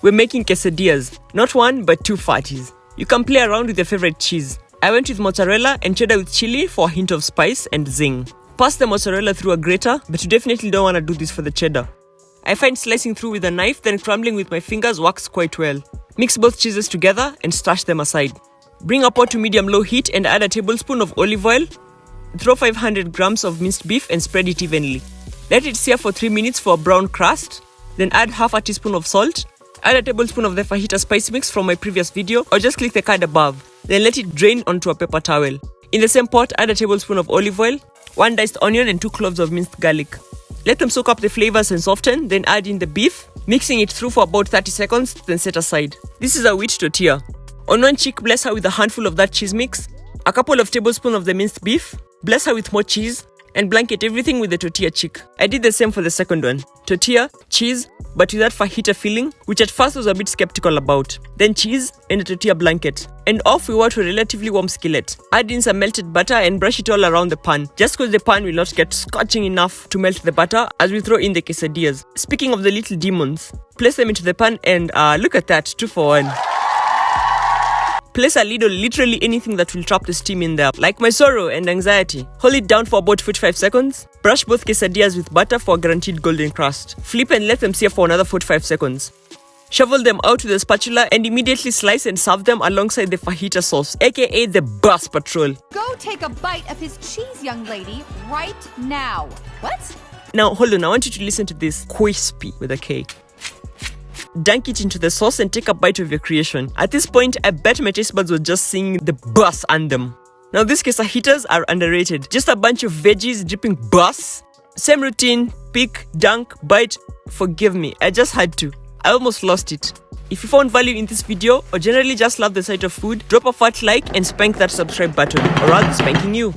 We're making quesadillas. Not one, but two fatties. You can play around with your favorite cheese. I went with mozzarella and cheddar with chili for a hint of spice and zing. Pass the mozzarella through a grater, but you definitely don't want to do this for the cheddar. I find slicing through with a knife, then crumbling with my fingers works quite well. Mix both cheeses together and stash them aside. Bring a pot to medium-low heat and add a tablespoon of olive oil. Throw 500 grams of minced beef and spread it evenly. Let it sear for 3 minutes for a brown crust. Then add half a teaspoon of salt. Add a tablespoon of the fajita spice mix from my previous video, or just click the card above. Then let it drain onto a paper towel. In the same pot, add a tablespoon of olive oil, 1 diced onion and 2 cloves of minced garlic. Let them soak up the flavors and soften, then add in the beef, mixing it through for about 30 seconds, then set aside. This is a wheat tortilla. On one cheek, bless her with a handful of that cheese mix, a couple of tablespoons of the minced beef, bless her with more cheese, and blanket everything with the tortilla cheek. I did the same for the second one. Tortilla, cheese, but with that fajita filling, which at first I was a bit skeptical about. Then cheese and a tortilla blanket. And off we were to a relatively warm skillet. Add in some melted butter and brush it all around the pan, just because the pan will not get scorching enough to melt the butter as we throw in the quesadillas. Speaking of the little demons, place them into the pan and look at that, 2 for 1. Place a lid on literally anything that will trap the steam in there, like my sorrow and anxiety. Hold it down for about 45 seconds. Brush both quesadillas with butter for a guaranteed golden crust. Flip and let them sear for another 45 seconds. Shovel them out with a spatula and immediately slice and serve them alongside the fajita sauce, aka the bus patrol. Go take a bite of his cheese, young lady, right now. What? Now hold on, I want you to listen to this. Crispy with a K. Dunk it into the sauce and take a bite of your creation. At this point, I bet my taste buds were just singing the bus anthem. Now these quesadillas are underrated. Just a bunch of veggies dripping bus. Same routine, pick, dunk, bite. Forgive me, I just had to. I almost lost it. If you found value in this video or generally just love the sight of food, drop a fat like and spank that subscribe button, or I'll be spanking you.